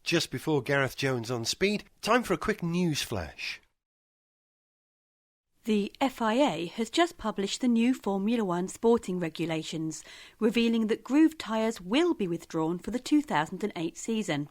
Just before Gareth Jones on Speed, time for a quick news flash. The FIA has just published the new Formula One sporting regulations, revealing that groove tyres will be withdrawn for the 2008 season.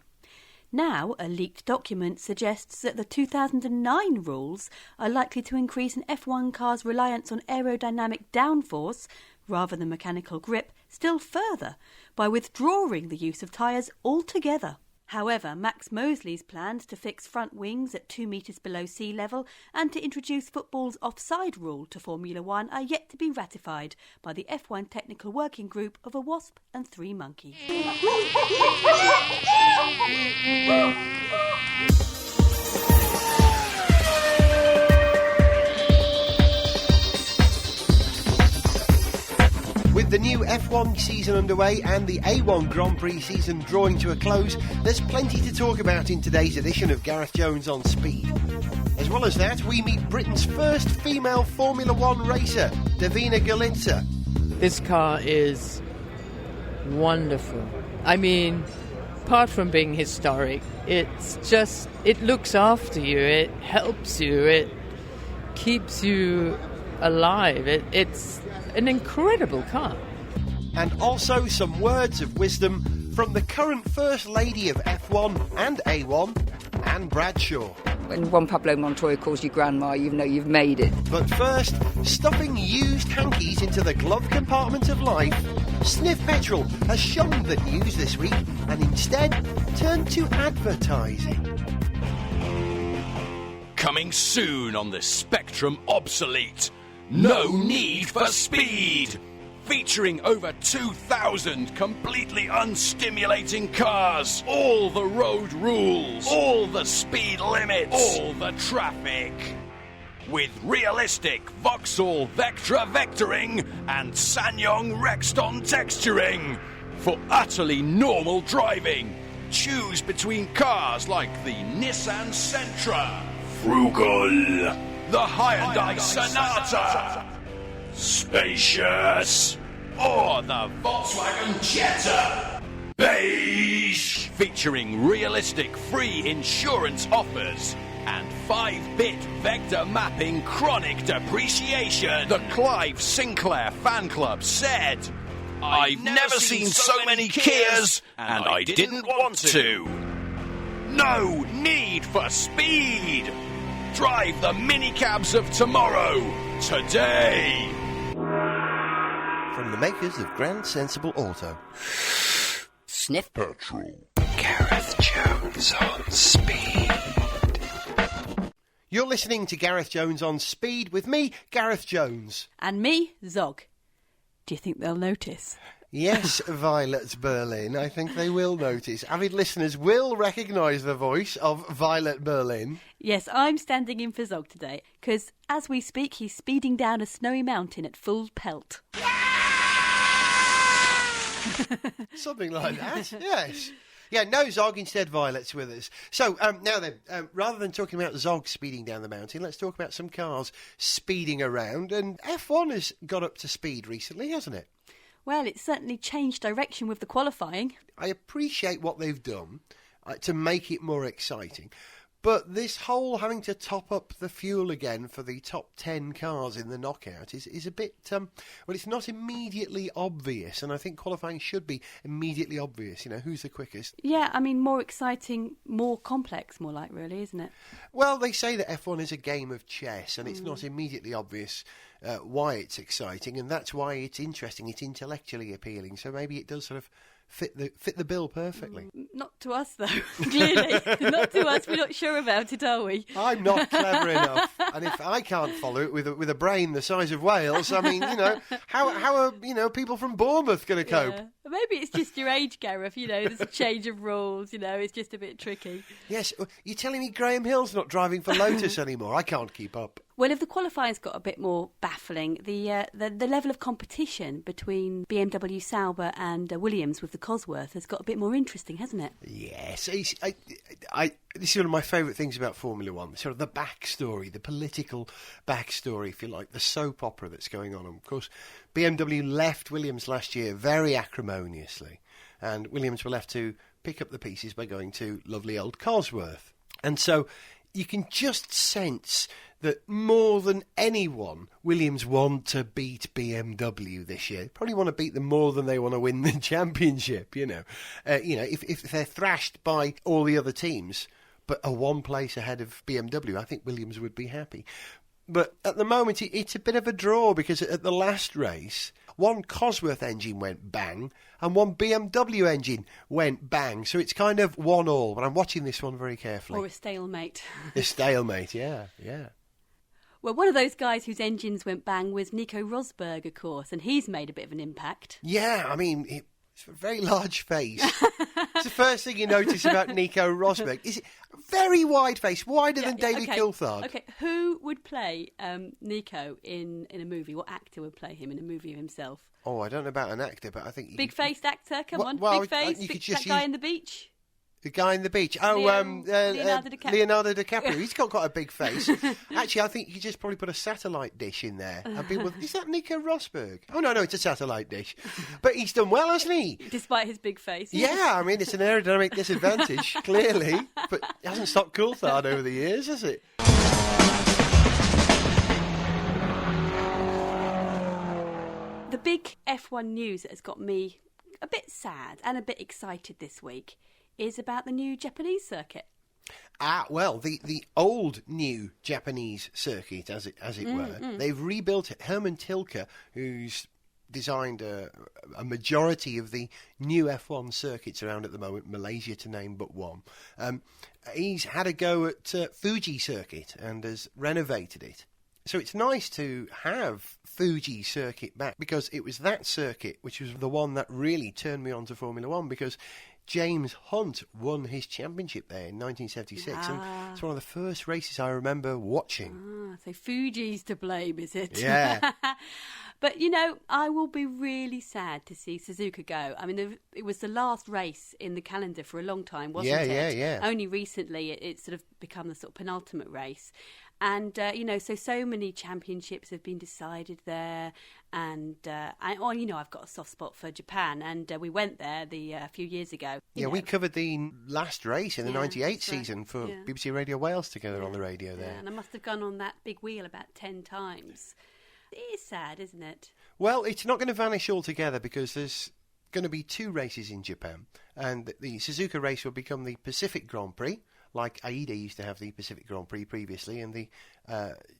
Now, a leaked document suggests that the 2009 rules are likely to increase an F1 car's reliance on aerodynamic downforce, rather than mechanical grip, still further, by withdrawing the use of tyres altogether. However, Max Mosley's plans to fix front wings at 2 metres below sea level and to introduce football's offside rule to Formula One are yet to be ratified by the F1 Technical Working Group of a wasp and 3 monkeys. With the new F1 season underway and the A1 Grand Prix season drawing to a close, there's plenty to talk about in today's edition of Gareth Jones on Speed. As well as that, we meet Britain's first female Formula One racer, Davina Galitsa. This car is wonderful. I mean, apart from being historic, it's just, it looks after you, it helps you, it keeps you alive. It's an incredible car. And also some words of wisdom from the current First Lady of F1 and A1, Anne Bradshaw. When Juan Pablo Montoya calls you grandma, you know you've made it. But first, stuffing used hankies into the glove compartment of life, Sniff Petrol has shunned the news this week and instead turned to advertising. Coming soon on the Spectrum Obsolete. No Need for Speed! Featuring over 2,000 completely unstimulating cars, all the road rules, all the speed limits, all the traffic. With realistic Vauxhall Vectra vectoring and SsangYong Rexton texturing. For utterly normal driving, choose between cars like the Nissan Sentra, Frugal, the Hyundai Sonata, Spacious, or the Volkswagen Jetta. Beige, featuring realistic free insurance offers and 5-bit vector mapping chronic depreciation. The Clive Sinclair fan club said, I've never seen so many Kias, and I didn't want to. No need for speed. Drive the minicabs of tomorrow, today. From the makers of Grand Sensible Auto. Sniff Petrol. Gareth Jones on Speed. You're listening to Gareth Jones on Speed with me, Gareth Jones. And me, Zog. Do you think they'll notice? Yes, Violet Berlin. I think they will notice. Avid listeners will recognise the voice of Violet Berlin. Yes, I'm standing in for Zog today, because as we speak, he's speeding down a snowy mountain at full pelt. Something like that, yes. Yeah, no Zog, instead Violet's with us. So, now then, rather than talking about Zog speeding down the mountain, let's talk about some cars speeding around. And F1 has got up to speed recently, hasn't it? Well, it's certainly changed direction with the qualifying. I appreciate what they've done to make it more exciting. But this whole having to top up the fuel again for the top 10 cars in the knockout is a bit, well, it's not immediately obvious. And I think qualifying should be immediately obvious. You know, who's the quickest? Yeah, I mean, more exciting, more complex, more like, really, isn't it? Well, they say that F1 is a game of chess, and it's not immediately obvious why it's exciting, and that's why it's interesting. It's intellectually appealing, so maybe it does sort of fit the bill perfectly. Not to us, though. Clearly, not to us. We're not sure about it, are we? I'm not clever enough, and if I can't follow it with a brain the size of Wales, I mean, you know, how are people from Bournemouth going to cope? Yeah. Maybe it's just your age, Gareth. You know, there's a change of rules. You know, it's just a bit tricky. Yes, you're telling me Graham Hill's not driving for Lotus anymore? I can't keep up. Well, if the qualifying's got a bit more baffling, the level of competition between BMW Sauber and Williams with the Cosworth has got a bit more interesting, hasn't it? Yes. This is one of my favourite things about Formula One, sort of the backstory, the political backstory, if you like, the soap opera that's going on. And of course, BMW left Williams last year very acrimoniously, and Williams were left to pick up the pieces by going to lovely old Cosworth. And so you can just sense that more than anyone, Williams want to beat BMW this year. Probably want to beat them more than they want to win the championship, if they're thrashed by all the other teams, but are one place ahead of BMW, I think Williams would be happy. But at the moment, it's a bit of a draw, because at the last race, one Cosworth engine went bang and one BMW engine went bang. So it's kind of 1-1, but I'm watching this one very carefully. Or a stalemate. A stalemate, yeah. Well, one of those guys whose engines went bang was Nico Rosberg, of course, and he's made a bit of an impact. Yeah, I mean, it's a very large face. It's the first thing you notice about Nico Rosberg. Is it a very wide face, wider than David Coulthard? Okay, who would play Nico in a movie? What actor would play him in a movie of himself? Oh, I don't know about an actor, but I think... Big-faced actor, come on. Well, big face, you could that guy on the beach. The guy in the beach. Oh, Leonardo DiCaprio. Leonardo DiCaprio. He's got quite a big face. Actually, I think you could just probably put a satellite dish in there. And people, is that Nico Rosberg? Oh, no, it's a satellite dish. But he's done well, hasn't he? Despite his big face. Yeah, I mean, it's an aerodynamic disadvantage, clearly. But it hasn't stopped Coulthard over the years, has it? The big F1 news that has got me a bit sad and a bit excited this week is about the new Japanese circuit. Well, the old new Japanese circuit, as it were, they've rebuilt it. Herman Tilke, who's designed a majority of the new F1 circuits around at the moment, Malaysia to name but one, he's had a go at Fuji circuit and has renovated it. So it's nice to have Fuji circuit back, because it was that circuit which was the one that really turned me on to Formula One, because James Hunt won his championship there in 1976, and it's one of the first races I remember watching. So Fuji's to blame, is it? Yeah. But, I will be really sad to see Suzuka go. I mean, it was the last race in the calendar for a long time, wasn't it? Yeah. Only recently it's sort of become the sort of penultimate race. And, so many championships have been decided there. And, I've got a soft spot for Japan. And we went there a few years ago. Yeah, we covered the last race in the 98 season for BBC Radio Wales together on the radio there. And I must have gone on that big wheel about 10 times. It is sad, isn't it? Well, it's not going to vanish altogether, because there's going to be 2 races in Japan. And the Suzuka race will become the Pacific Grand Prix, like AIDA used to have the Pacific Grand Prix previously, and the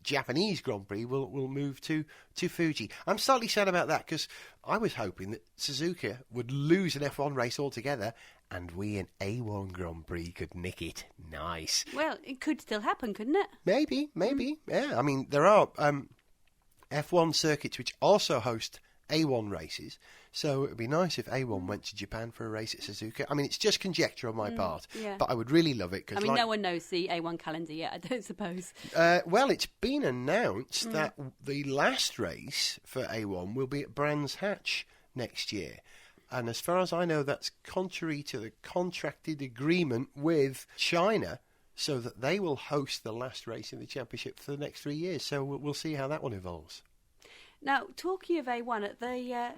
Japanese Grand Prix will move to Fuji. I'm slightly sad about that, because I was hoping that Suzuka would lose an F1 race altogether and we an A1 Grand Prix could nick it. Nice. Well, it could still happen, couldn't it? Maybe. Yeah, I mean, there are F1 circuits which also host A1 races, so it would be nice if A1 went to Japan for a race at Suzuka. I mean, it's just conjecture on my part, but I would really love it. Cause no one knows the A1 calendar yet, I don't suppose. Well, it's been announced that the last race for A1 will be at Brands Hatch next year. And as far as I know, that's contrary to the contracted agreement with China, so that they will host the last race in the championship for the next 3 years. So we'll see how that one evolves. Now, talking of A1,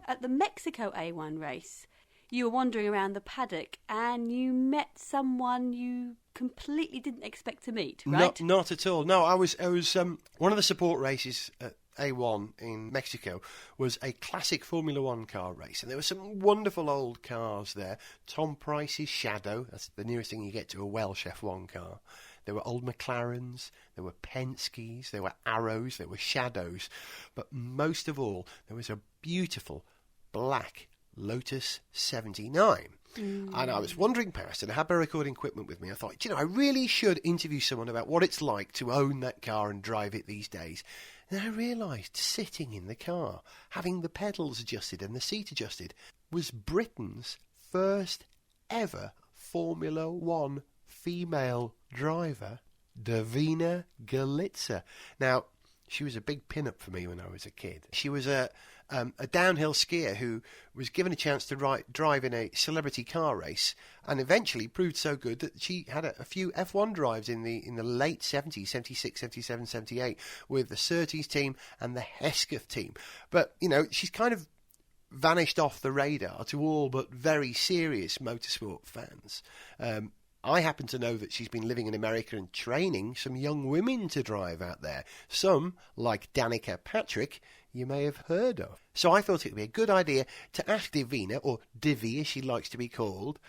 at the Mexico A1 race, you were wandering around the paddock and you met someone you completely didn't expect to meet, right? Not at all. No, I was one of the support races at A1 in Mexico was a classic Formula One car race, and there were some wonderful old cars there. Tom Price's Shadow, that's the nearest thing you get to a Welsh F1 car. There were old McLarens, there were Penske's, there were Arrows, there were Shadows, but most of all, there was a beautiful black Lotus 79. And I was wandering past, and I had my recording equipment with me. I thought, I really should interview someone about what it's like to own that car and drive it these days. And I realised sitting in the car, having the pedals adjusted and the seat adjusted, was Britain's first ever Formula One female driver, Davina Galitza. Now, she was a big pin-up for me when I was a kid. She was a downhill skier who was given a chance to drive in a celebrity car race, and eventually proved so good that she had a few F1 drives in the late 70s, 76, 77, 78, with the Surtees team and the Hesketh team. But, she's kind of vanished off the radar to all but very serious motorsport fans. I happen to know that she's been living in America and training some young women to drive out there. Some, like Danica Patrick, you may have heard of. So I thought it would be a good idea to ask Divina, or Divi as she likes to be called,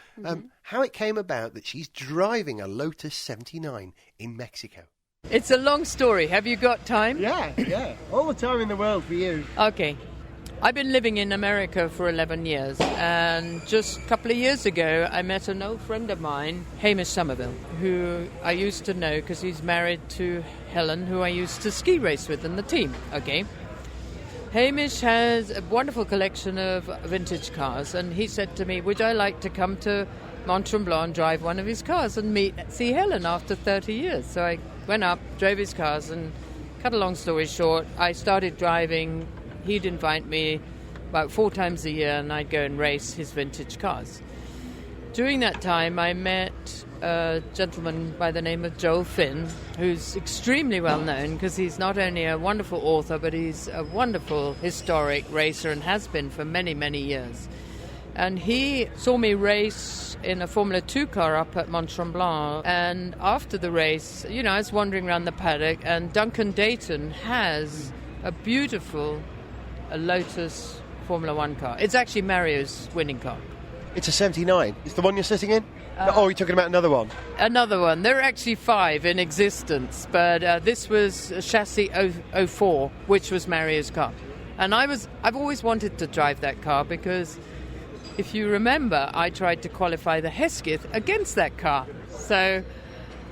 how it came about that she's driving a Lotus 79 in Mexico. It's a long story. Have you got time? Yeah. All the time in the world for you. Okay. I've been living in America for 11 years, and just a couple of years ago I met an old friend of mine, Hamish Somerville, who I used to know because he's married to Helen, who I used to ski race with in the team. Okay. Hamish has a wonderful collection of vintage cars, and he said to me, would I like to come to Mont Tremblant and drive one of his cars and see Helen after 30 years? So I went up, drove his cars, and cut a long story short, I started driving. He'd invite me about 4 times a year, and I'd go and race his vintage cars. During that time, I met a gentleman by the name of Joel Finn, who's extremely well known because he's not only a wonderful author, but he's a wonderful historic racer and has been for many, many years. And he saw me race in a Formula 2 car up at Mont Tremblant. And after the race, I was wandering around the paddock, and Duncan Dayton has a beautiful Lotus Formula 1 car. It's actually Mario's winning car. It's a 79. It's the one you're sitting in? You're talking about another one? Another one. There are actually 5 in existence, but this was a chassis 04, which was Mario's car. And I've always wanted to drive that car because, if you remember, I tried to qualify the Hesketh against that car. So,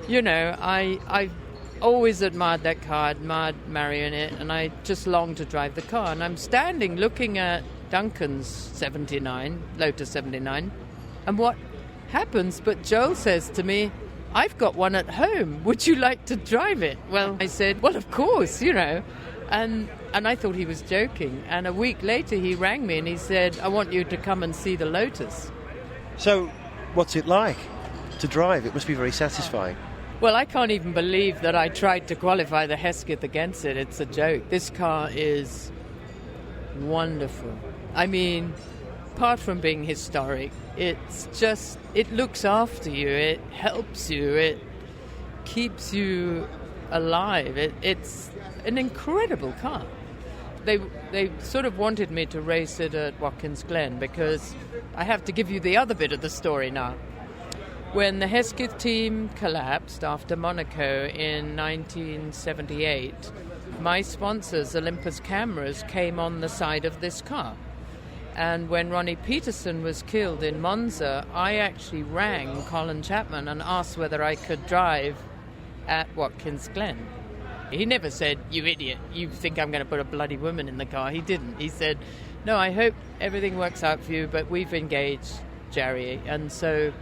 I always admired that car, admired Mario in it, and I just longed to drive the car. And I'm standing looking at Duncan's 79, Lotus 79, and what happens but Joel says to me, I've got one at home, would you like to drive it? Well, I said, well, of course, and I thought he was joking. And a week later he rang me and he said, I want you to come and see the Lotus. So what's it like to drive? It must be very satisfying. Well, I can't even believe that I tried to qualify the Hesketh against it. It's a joke. This car is wonderful. I mean, apart from being historic, it's just, it looks after you, it helps you, it keeps you alive. It's an incredible car. They sort of wanted me to race it at Watkins Glen because I have to give you the other bit of the story now. When the Hesketh team collapsed after Monaco in 1978, my sponsors, Olympus Cameras, came on the side of this car. And when Ronnie Peterson was killed in Monza, I actually rang Colin Chapman and asked whether I could drive at Watkins Glen. He never said, you idiot, you think I'm going to put a bloody woman in the car. He didn't. He said, no, I hope everything works out for you, but we've engaged Jerry. And so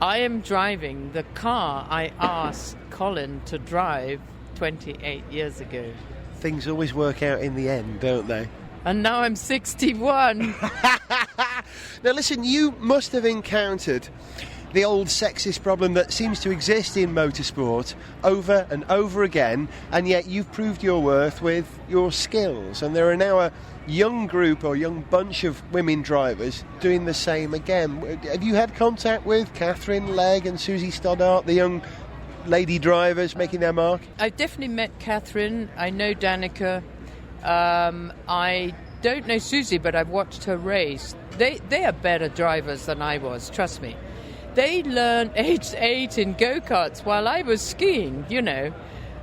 I am driving the car I asked Colin to drive 28 years ago. Things always work out in the end, don't they? And now I'm 61. Now listen, you must have encountered the old sexist problem that seems to exist in motorsport over and over again, and yet you've proved your worth with your skills, and there are now a young group or young bunch of women drivers doing the same again. Have you had contact with Catherine Legg and Susie Stoddart, the young lady drivers making their mark? I've definitely met Catherine. I know Danica. I don't know Susie, but I've watched her race. They are better drivers than I was, trust me. They learned age 8 in go-karts while I was skiing,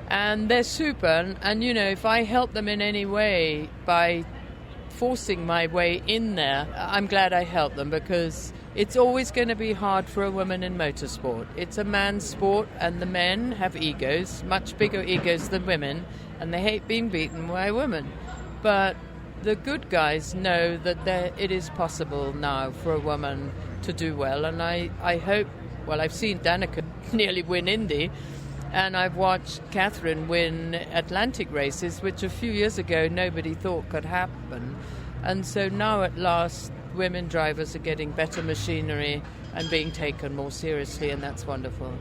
and they're super. And if I help them in any way by forcing my way in there, I'm glad I helped them, because it's always going to be hard for a woman in motorsport. It's a man's sport, and the men have egos, much bigger egos than women, and they hate being beaten by women. But the good guys know that it is possible now for a woman to do well, and I hope, I've seen Danica nearly win Indy, and I've watched Catherine win Atlantic races, which a few years ago nobody thought could happen. And so now at last women drivers are getting better machinery and being taken more seriously, and that's wonderful.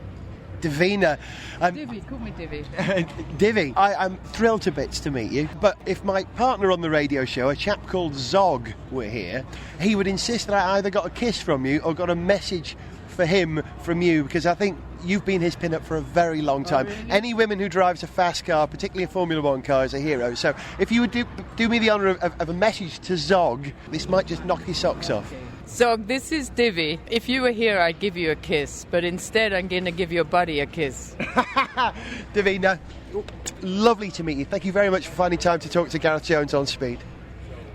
Davina. Divvy, call me Divvy. Divvy, I'm thrilled to bits to meet you, but if my partner on the radio show, a chap called Zog, were here, he would insist that I either got a kiss from you or got a message for him from you, because I think you've been his pin-up for a very long time. Oh, really? Any woman who drives a fast car, particularly a Formula One car, is a hero. So if you would do me the honour of a message to Zog, this might just knock his socks off. Zog, this is Divvy. If you were here, I'd give you a kiss, but instead I'm going to give your buddy a kiss. Davina, lovely to meet you. Thank you very much for finding time to talk to Gareth Jones on Speed.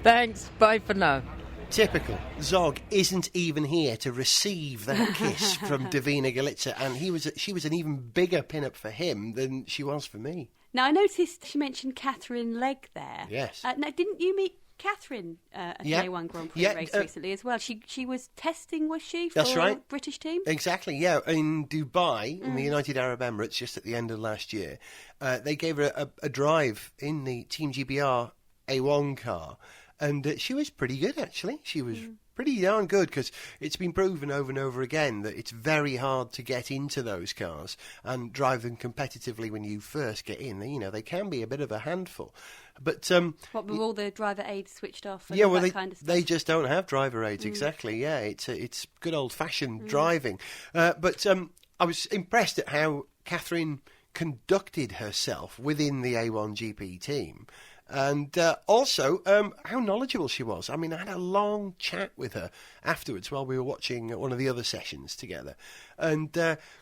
Thanks, bye for now. Typical. Zog isn't even here to receive that kiss from Davina Galitza, and she was an even bigger pin-up for him than she was for me. Now, I noticed she mentioned Catherine Legg there. Yes. Now, didn't you meet Catherine at an A1 Grand Prix race recently as well? She was testing, was she, for that's right. a British team? Exactly, yeah. In Dubai, in the United Arab Emirates, just at the end of last year, they gave her a drive in the Team GBR A1 car. And she was pretty good, actually. She was pretty darn good, because it's been proven over and over again that it's very hard to get into those cars and drive them competitively when you first get in. You know, they can be a bit of a handful. But what, with all the driver aids switched off and yeah, all well, that kind of stuff? they just don't have driver aids, exactly, yeah. It's good old-fashioned driving. But I was impressed at how Catherine conducted herself within the A1 GP team. And also, how knowledgeable she was. I mean, I had a long chat with her afterwards while we were watching one of the other sessions together. And,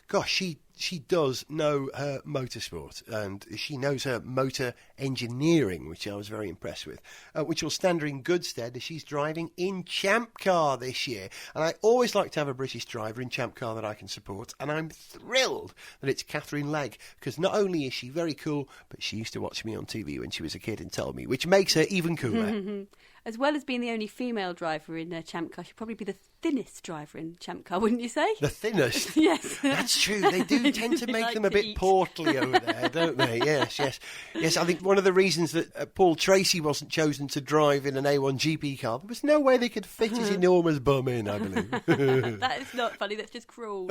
gosh, she does know her motorsport, and she knows her motor engineering, which I was very impressed with, which will stand her in good stead as she's driving in Champ Car this year. And I always like to have a British driver in Champ Car that I can support, and I'm thrilled that it's Catherine Legg, because not only is she very cool, but she used to watch me on TV when she was a kid and tell me, which makes her even cooler. As well as being the only female driver in Champ Car, she'd probably be the thinnest driver in Champ Car, wouldn't you say? The thinnest? Yes. That's true. They do tend to make like them a to bit eat. portly over there, don't they? Yes. I think one of the reasons that Paul Tracy wasn't chosen to drive in an A1 GP car, there was no way they could fit his enormous bum in, I believe. That is not funny, that's just cruel.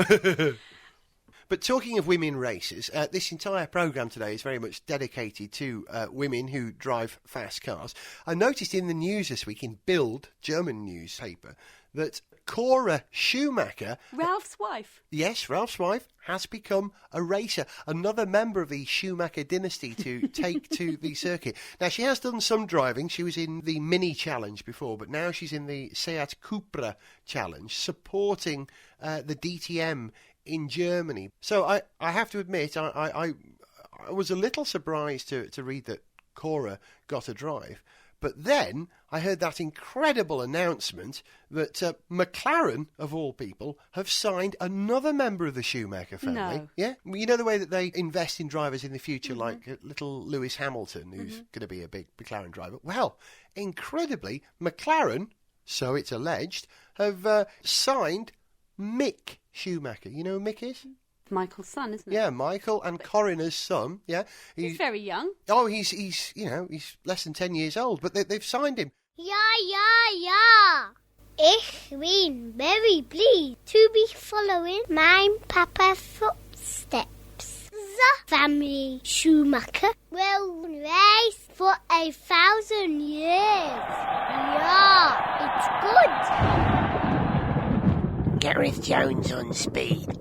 But talking of women racers, this entire programme today is very much dedicated to women who drive fast cars. I noticed in the news this week, in Bild, German newspaper, that Cora Schumacher... Ralph's wife. Yes, Ralph's wife has become a racer, another member of the Schumacher dynasty to take to the circuit. Now, she has done some driving. She was in the Mini Challenge before, but now she's in the Seat Cupra Challenge, supporting the DTM in Germany. So I have to admit, I was a little surprised to read that Cora got a drive. But then I heard that incredible announcement that McLaren, of all people, have signed another member of the Schumacher family. No. Yeah? You know the way that they invest in drivers in the future, like little Lewis Hamilton, who's going to be a big McLaren driver? Well, incredibly, McLaren, so it's alleged, have signed Mick Schumacher. You know who Mick is? Michael's son, isn't it? Yeah, Michael and Corinna's son. Yeah, He's very young. Oh, he's he's less than 10 years old, but they've signed him. Ja. Ich bin very pleased to be following my Papa's footsteps. The family Schumacher will race for 1,000 years. Yeah, it's good. Gareth Jones on Speed.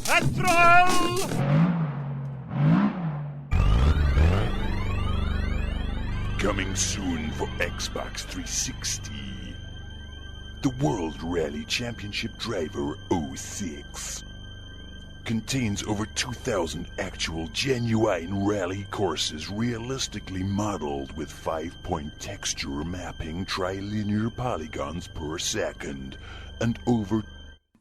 Petrol! Coming soon for Xbox 360. The World Rally Championship Driver 06 contains over 2,000 actual genuine rally courses realistically modeled with 5-point texture mapping trilinear polygons per second, and over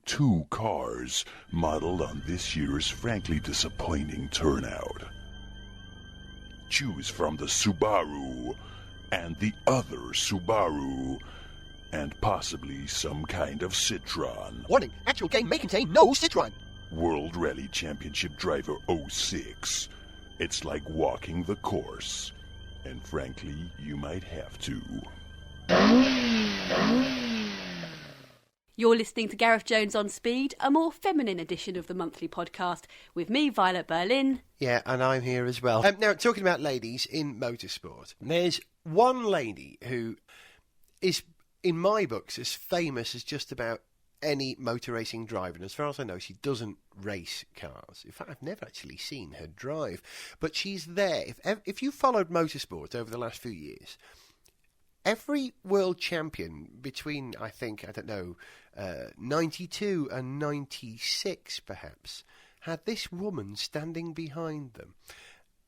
2 cars modeled on this year's frankly disappointing turnout. Choose from the Subaru and the other Subaru and possibly some kind of Citroen. Warning, actual game may contain no Citroen. World Rally Championship Driver 06. It's like walking the course. And frankly, you might have to. You're listening to Gareth Jones on Speed, a more feminine edition of the monthly podcast, with me, Violet Berlin. Yeah, and I'm here as well. Now, talking about ladies in motorsport, there's one lady who is, in my books, as famous as just about any motor racing driver. And as far as I know, she doesn't race cars. In fact, I've never actually seen her drive. But she's there. If you followed motorsport over the last few years, every world champion between, I think, 92 and 96, perhaps, had this woman standing behind them.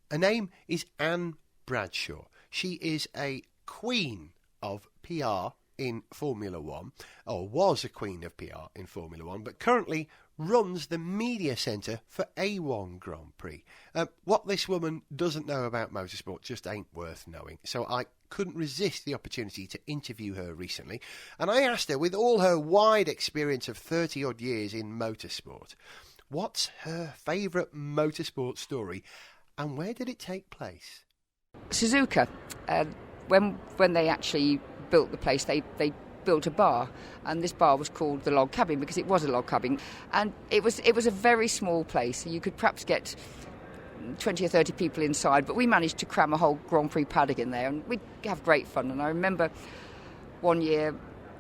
Her name is Anne Bradshaw. She is a queen of PR in Formula One, or was a queen of PR in Formula One, but currently runs the media centre for A1 Grand Prix. What this woman doesn't know about motorsport just ain't worth knowing. So I couldn't resist the opportunity to interview her recently, and I asked her, with all her wide experience of 30-odd years in motorsport, what's her favourite motorsport story, and where did it take place? Suzuka, when they actually built the place, they built a bar, and this bar was called the Log Cabin because it was a log cabin, and it was a very small place. You could perhaps get 20 or 30 people inside, but we managed to cram a whole Grand Prix paddock in there, and we'd have great fun. And I remember one year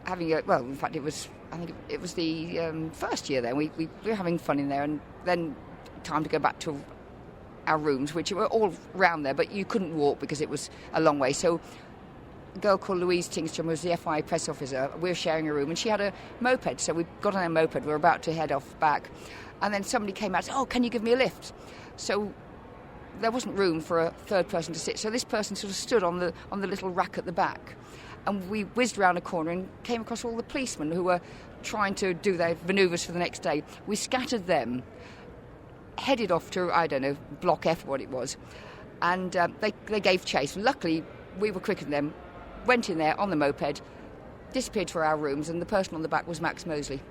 having I think it was the first year there, we were having fun in there, and then time to go back to our rooms, which were all round there, but you couldn't walk because it was a long way. So a girl called Louise Tingstrom was the FIA press officer. We were sharing a room, and she had a moped, so we got on our moped. We were about to head off back, and then somebody came out and said, "Oh, can you give me a lift?" So there wasn't room for a third person to sit, so this person sort of stood on the little rack at the back, and we whizzed round a corner and came across all the policemen who were trying to do their manoeuvres for the next day. We scattered them, headed off to, I don't know, Block F, what it was, and they gave chase. Luckily, we were quicker than them, went in there on the moped, disappeared to our rooms, and the person on the back was Max Mosley.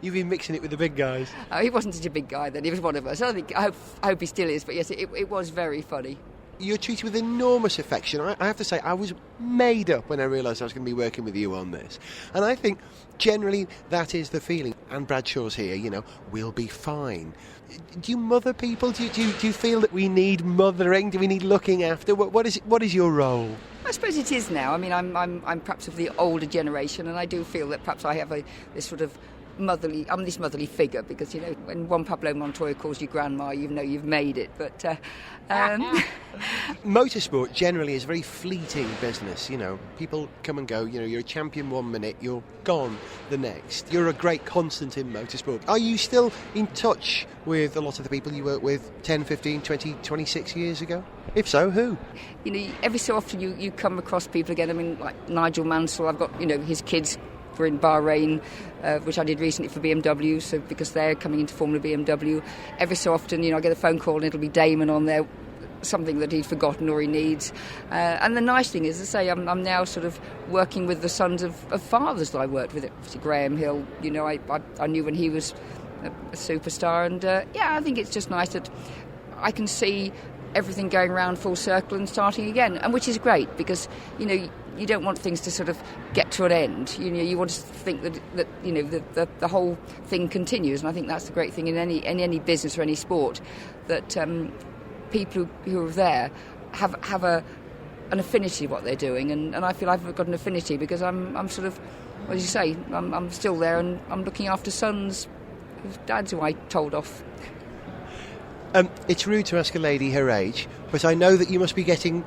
You've been mixing it with the big guys. He wasn't such a big guy then, he was one of us. I hope he still is, but yes, it was very funny. You're treated with enormous affection. I have to say, I was made up when I realised I was going to be working with you on this. And I think, generally, that is the feeling. Anne Bradshaw's here, we'll be fine. Do you mother people? Do you feel that we need mothering? Do we need looking after? What is your role? I suppose it is now. I mean, I'm perhaps of the older generation, and I do feel that perhaps I have this sort of this motherly figure, because when Juan Pablo Montoya calls you grandma, you've made it. But motorsport generally is a very fleeting business. People come and go. You're a champion 1 minute, you're gone the next. You're a great constant in motorsport. Are you still in touch with a lot of the people you worked with 10, 15, 20, 26 years ago? If so, who? Every so often you come across people again. I mean, like Nigel Mansell, I've got his kids were in Bahrain, which I did recently for BMW, so because they're coming into Formula BMW. Every so often, I get a phone call and it'll be Damon on there, something that he'd forgotten or he needs. And the nice thing is, as I say, I'm now sort of working with the sons of fathers that I worked with. Graham Hill, I knew when he was a superstar, and I think it's just nice that I can see everything going around full circle and starting again, and which is great, because you don't want things to sort of get to an end. You want to think that the whole thing continues, and I think that's the great thing in any business or any sport, that people who are there have an affinity what they're doing, and I feel I've got an affinity because I'm sort of, as you say, I'm still there, and I'm looking after sons whose dads who I told off. It's rude to ask a lady her age, but I know that you must be getting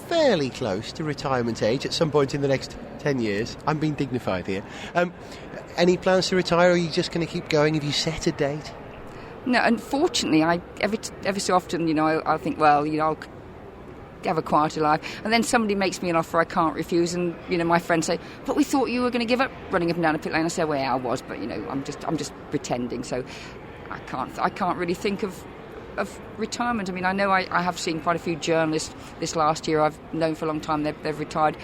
fairly close to retirement age at some point in the next 10 years. I'm being dignified here. Any plans to retire, or are you just going to keep going? Have you set a date? No, unfortunately, every so often, I'll think, well, I'll have a quieter life, and then somebody makes me an offer I can't refuse, and my friends say, but we thought you were going to give up running up and down a pit lane. I say, well, I was, but I'm just pretending, so I can't really think of retirement. I mean, I know I have seen quite a few journalists this last year I've known for a long time, they've retired,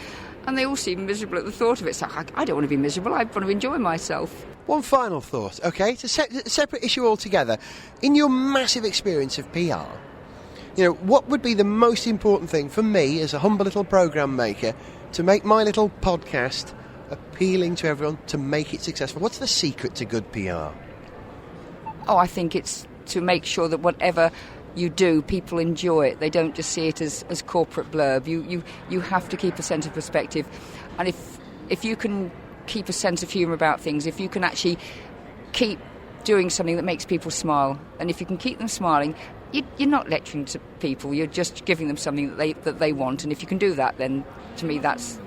and they all seem miserable at the thought of it. So I don't want to be miserable, I want to enjoy myself. One final thought, okay? It's a separate issue altogether. In your massive experience of PR, what would be the most important thing for me as a humble little programme maker to make my little podcast appealing to everyone to make it successful? What's the secret to good PR? Oh, I think it's to make sure that whatever you do, people enjoy it. They don't just see it as corporate blurb. You have to keep a sense of perspective. And if you can keep a sense of humour about things, if you can actually keep doing something that makes people smile, and if you can keep them smiling, you're not lecturing to people, you're just giving them something that they want. And if you can do that, then to me that's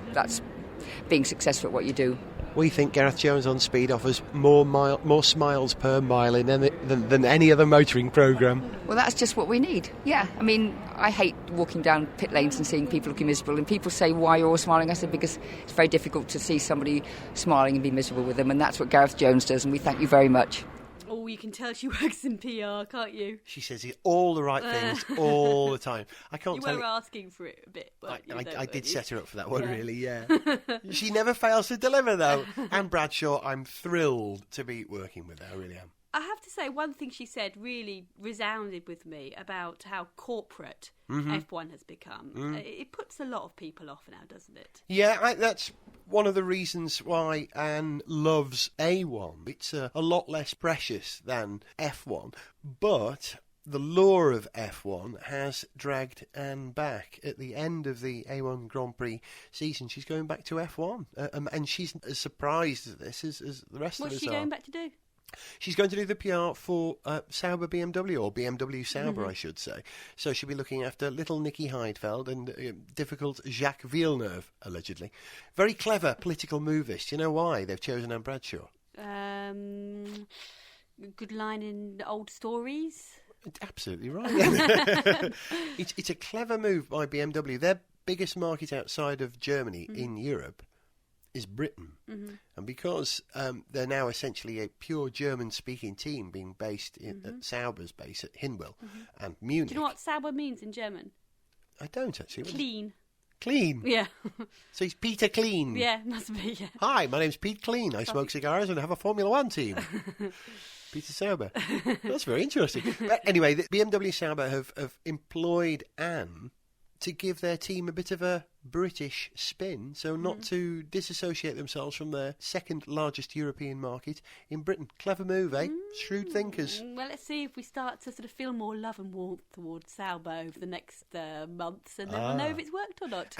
being successful at what you do. We think Gareth Jones on Speed offers more smiles per mile than any other motoring programme. Well, that's just what we need. Yeah, I mean, I hate walking down pit lanes and seeing people looking miserable, and people say, why you're all smiling? I said, because it's very difficult to see somebody smiling and be miserable with them, and that's what Gareth Jones does, and we thank you very much. Oh, you can tell she works in PR, can't you? She says all the right things all the time. I can't you tell were asking for it a bit. I did set her up for that one, really, yeah. She never fails to deliver, though. Anne Bradshaw, I'm thrilled to be working with her, I really am. I have to say, one thing she said really resounded with me about how corporate F1 has become. It puts a lot of people off now, doesn't it? Yeah, that's one of the reasons why Anne loves A1. It's a lot less precious than F1, but the lure of F1 has dragged Anne back. At the end of the A1 Grand Prix season, she's going back to F1, and she's as surprised at this as the rest of us are. What's she going back to do? She's going to do the PR for Sauber BMW, or BMW Sauber, I should say. So she'll be looking after little Nicky Heidfeld and difficult Jacques Villeneuve, allegedly. Very clever political movist. You know why they've chosen Anne Bradshaw? Good line in old stories. Absolutely right. It's a clever move by BMW. Their biggest market outside of Germany in Europe is Britain. And because they're now essentially a pure German-speaking team being based at Sauber's base at Hinwil and Munich. Do you know what Sauber means in German? I don't, actually. Clean. Clean? Yeah. So he's Peter Clean? Yeah, must be, yeah. Hi, my name's Pete Clean. I smoke cigars and have a Formula One team. Peter Sauber. That's very interesting. But anyway, the BMW Sauber have employed Anne to give their team a bit of a British spin, so not to disassociate themselves from their second largest European market in Britain. Clever move, eh? Shrewd thinkers. Well, let's see if we start to sort of feel more love and warmth towards Sauber over the next months, and then we'll know if it's worked or not.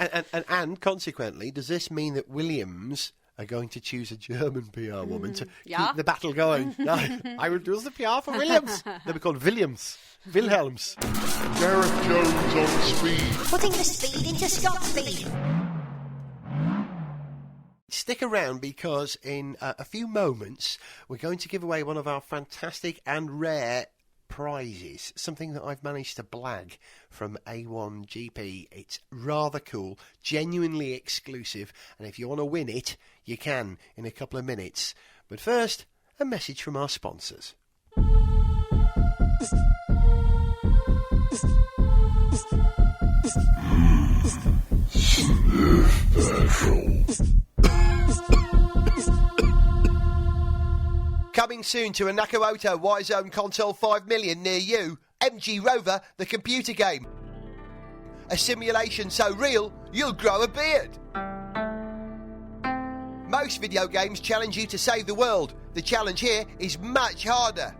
And consequently, does this mean that Williams are going to choose a German PR woman to keep the battle going? I will do the PR for Williams. They'll be called Williams. Wilhelms. Gareth Jones on Speed. Putting the speed into stop speed. Stick around, because in a few moments we're going to give away one of our fantastic and rare prizes, something that I've managed to blag from A1GP. It's rather cool, genuinely exclusive, and if you want to win it, you can in a couple of minutes. But first, a message from our sponsors. Coming soon to a Nakawota Y-Zone Console 5 million near you, MG Rover, the computer game. A simulation so real, you'll grow a beard. Most video games challenge you to save the world. The challenge here is much harder.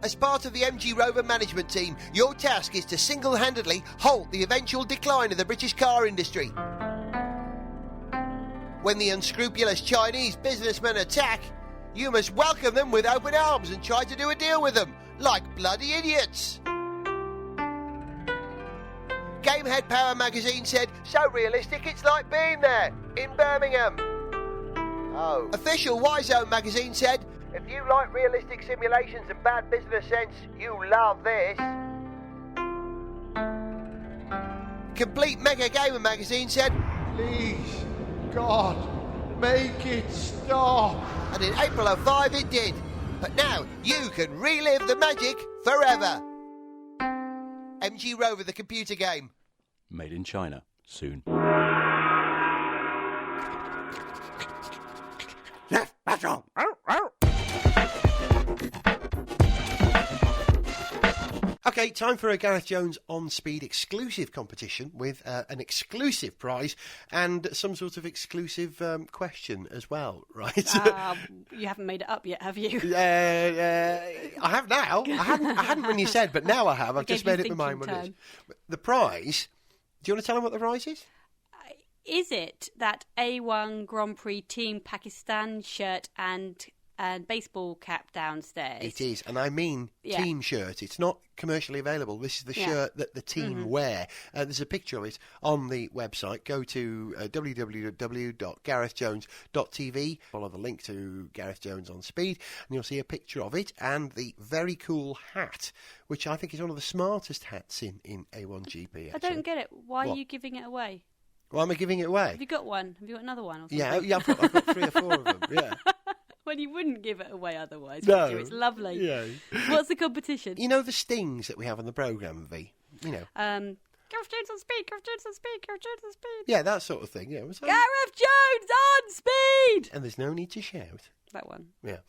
As part of the MG Rover management team, your task is to single-handedly halt the eventual decline of the British car industry. When the unscrupulous Chinese businessmen attack, you must welcome them with open arms and try to do a deal with them, like bloody idiots. Gamehead Power magazine said, so realistic it's like being there, in Birmingham. Oh. Official Y-Zone magazine said, if you like realistic simulations and bad business sense, you love this. Complete Mega Gamer magazine said, Please, God, make it stop. And in April of 5 it did. But now you can relive the magic forever. MG Rover, the computer game. Made in China, soon. Left, that's wrong. OK, OK, time for a Gareth Jones on Speed exclusive competition with an exclusive prize and some sort of exclusive question as well, right? You haven't made it up yet, have you? I have now. I hadn't when you said, but now I have. I've just made it my mind what it is. The prize, do you want to tell them what the prize is? Is it that A1 Grand Prix Team Pakistan shirt and baseball cap downstairs? It is, and I mean team shirt. It's not commercially available. This is the shirt that the team wear. There's a picture of it on the website. Go to www.garethjones.tv, follow the link to Gareth Jones on Speed, and you'll see a picture of it and the very cool hat, which I think is one of the smartest hats in A1GP. I don't get it. Why are you giving it away? Why am I giving it away? Have you got one? Have you got another one? Or something? Yeah, I've got 3 or 4 of them, yeah. Well, you wouldn't give it away otherwise, No. would you? It's lovely. Yeah. What's the competition? You know the stings that we have on the programme, V? You know. Gareth Jones on Speed, Gareth Jones on Speed, Gareth Jones on Speed. Yeah, that sort of thing, yeah. Gareth Jones on Speed! And there's no need to shout. That one. Yeah.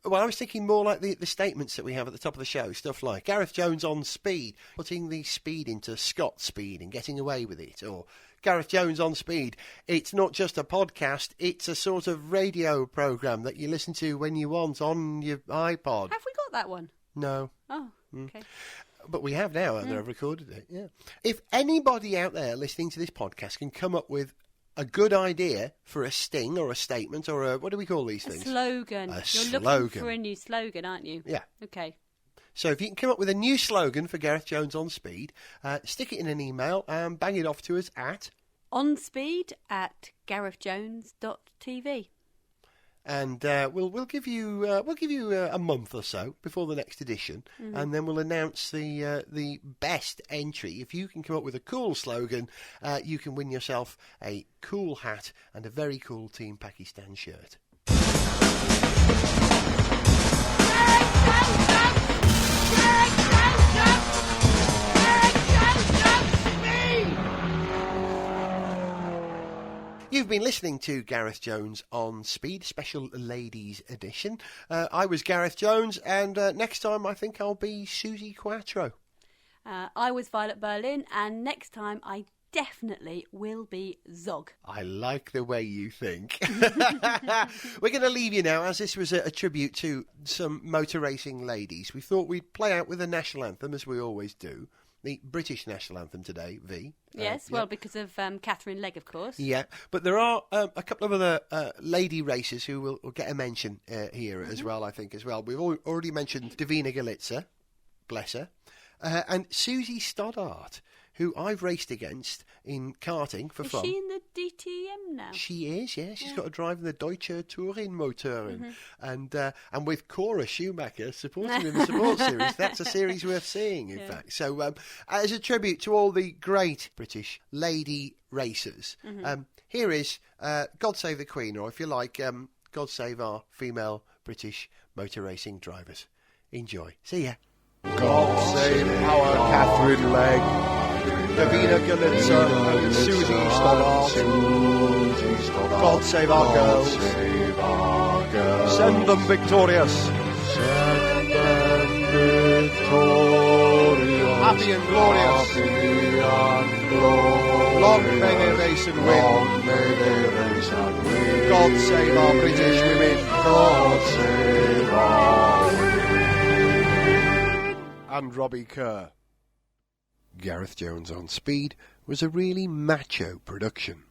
Well, I was thinking more like the statements that we have at the top of the show. Stuff like Gareth Jones on Speed, putting the speed into Scott Speed and getting away with it. Or Gareth Jones on Speed, it's not just a podcast, it's a sort of radio programme that you listen to when you want on your iPod. Have we got that one? No. Oh, okay. But we have now, and I've recorded it, yeah. If anybody out there listening to this podcast can come up with a good idea for a sting or a statement or a, what do we call these things? Slogan. You're looking for a new slogan, aren't you? Yeah. Okay. So if you can come up with a new slogan for Gareth Jones on Speed, stick it in an email and bang it off to us at onspeed@garethjones.tv. And we'll give you a month or so before the next edition, and then we'll announce the best entry. If you can come up with a cool slogan, you can win yourself a cool hat and a very cool Team Pakistan shirt. You've been listening to Gareth Jones on Speed, special ladies edition. I was Gareth Jones, and next time I think I'll be Susie Quattro. I was Violet Berlin, and next time I definitely will be Zog. I like the way you think. We're going to leave you now, as this was a tribute to some motor racing ladies. We thought we'd play out with the national anthem, as we always do. The British national anthem today, V. Yes, well, because of Catherine Legg, of course. Yeah, but there are a couple of other lady racers who will get a mention here as well, I think, as well. We've already mentioned Davina Galitza, bless her, and Susie Stoddart, who I've raced against in karting for fun. Is she in the DTM now? She is, yeah. She's got to drive in the Deutsche Touring Motoren. And with Cora Schumacher supporting in the support series. That's a series worth seeing, in fact. So as a tribute to all the great British lady racers, here is God Save the Queen, or if you like, God Save our female British motor racing drivers. Enjoy. See ya. God save our Catherine Legg, Davina Galitza and Susie Stoddart. God save our girls. Send them victorious. Happy and glorious. Long may they race and win. God save our British women. God save our women. And Robbie Kerr. Gareth Jones on Speed was a really macho production.